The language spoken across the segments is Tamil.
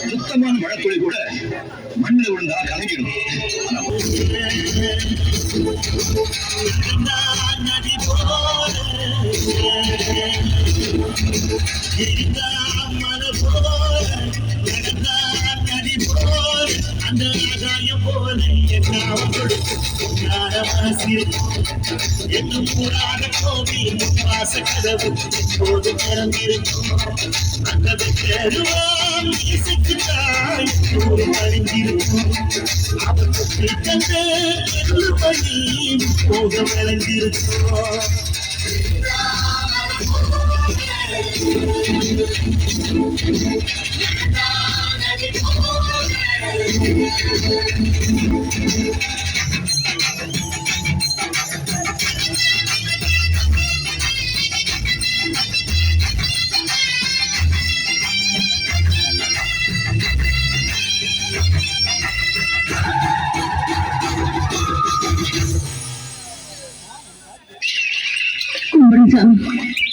சுத்தமான மழைத்துளி கூட மண்ணில் விழுந்தா கலங்கிடும். அந்த ஆகாயம் போல என்னும் கூடாத கோவில் வாச கதவு எப்போது திறந்திருக்கும். அந்த பெருவான் இசைக்குத்தாய் எப்போது மறைந்திருக்கும். அவருக்கு தந்த பணி போக விளைந்திருக்கும்.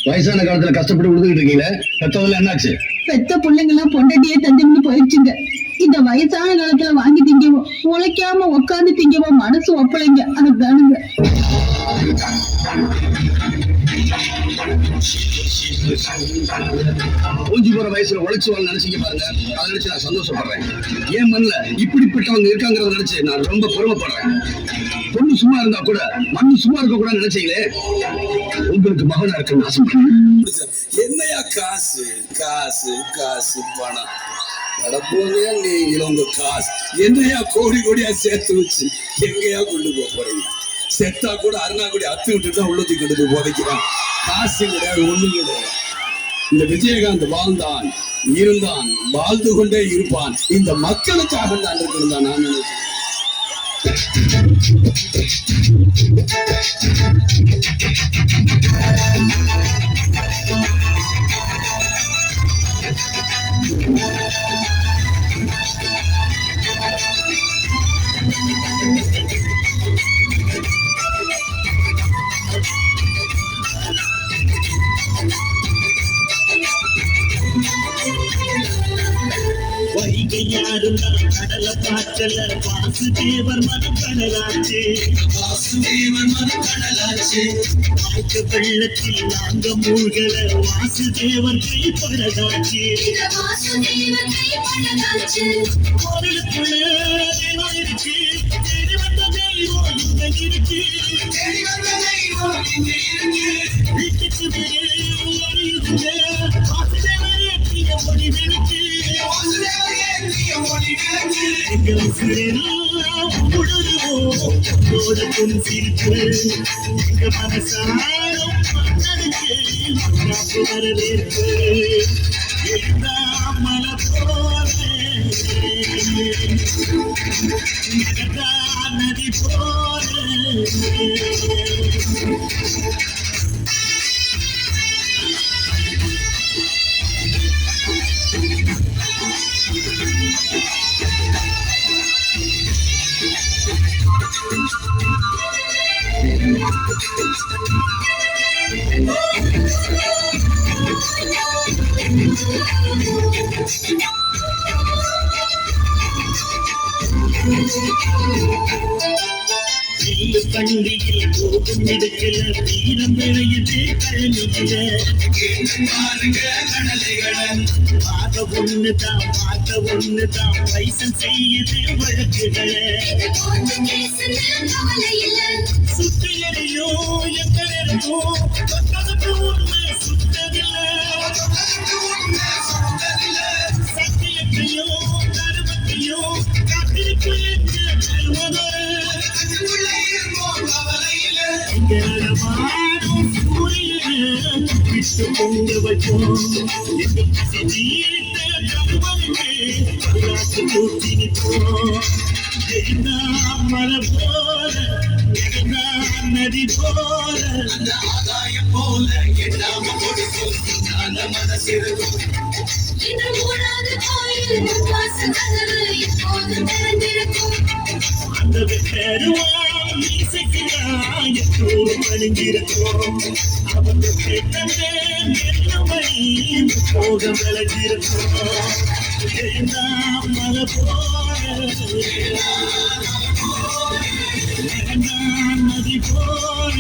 வயசான காலத்துல கஷ்டப்பட்டு விழுந்துகிட்டு இருக்கீங்களே, பெத்ததுல என்னாச்சு? பெத்த பிள்ளைங்க எல்லாம் பொண்டாட்டியே தந்துட்டு போயிடுச்சுங்க. இந்த வயசான காலத்துல வாங்கி திங்கவோ உழைக்காம உட்காந்து திங்கவோ மனசு ஒப்பளைங்க. அதுதானுங்க. ஊஞ்சி போற வயசுல உழைச்சு வாழ் நினைச்சீங்க பாருங்க. அதை நினைச்சு நான் சந்தோஷப்படுறேன். ஏன் மண்ணுல இப்படிப்பட்டவங்க இருக்காங்கிறத நினைச்சு நான் ரொம்ப பெருமைப்படுறேன். பொண்ணு சும்மா இருந்தா கூட மண்ணு சும்மா இருக்க கூட நினைச்சீங்களே. உங்களுக்கு மகனா இருக்குன்னு ஆசைப்படுறேன். என்னையா காசு காசு காசு பணம் நடப்போங்க. நீங்களும் உங்க காசு என்னையா கோடி கோடியா சேர்த்து வச்சு எங்கேயா கொண்டு போறீங்க? செத்தா கூட அருணா கூட அத்து விட்டு தான் உள்ளத்தி கொண்டு போய் போதைக்கிறான். காசு கிடையாது, ஒண்ணு கிடையாது. இந்த விஜயகாந்த் வாழ்ந்தான், இருந்தான், வாழ்ந்து கொண்டே இருப்பான். இந்த மக்களுக்காக தான் இருக்கிறதான் நான் நினைக்கிறேன். வைகையாரும் கடல பாற்றல வாசுதேவர் மனம் கடலாச்சு. வாசுதேவர் மனம் கடலாச்சு. வாய்க்க வெள்ளத்தில் நாங்க மூழ்கல வாசுதேவர் கைப்படலாச்சு. கோவிலுக்குள்ள தெய்வம் இருக்கு, தேடி வந்த தெய்வம் இங்க இருக்கு. வீட்டுக்கு வெளியுங்க வாசுதேவர் ஏற்றிய மொழி விழுக்கு. வரவேற்பு மலை போல நதி போல பண்டிகையில் போகும் இடத்துல வீரம் விளையுது கழனிகள. பார்க்க ஒண்ணுதான் பைசல் செய்யுது வழக்குகளை. சுற்றியலையோ எங்க இருக்கும் உண்மை சுத்ததில்லை. சத்தியத்தையோ கருமத்தையோ காத்திருப்பு என்று செல்வதோ விட்டு பொங்க வைப்போம். கூட்டி நிற்போம். மலை போல நதி போல ஆதாயம் போல எல்லாம் கொடுக்கும் மனசிருக்கும். அந்த பெருவா மீசைக்குதான் எப்போதும் அணிஞ்சிருக்கும் அவங்க கேட்டமே மெல்லமணி போக விளைஞ்சிருக்கும் எல்லாம் மலை போல நதி போல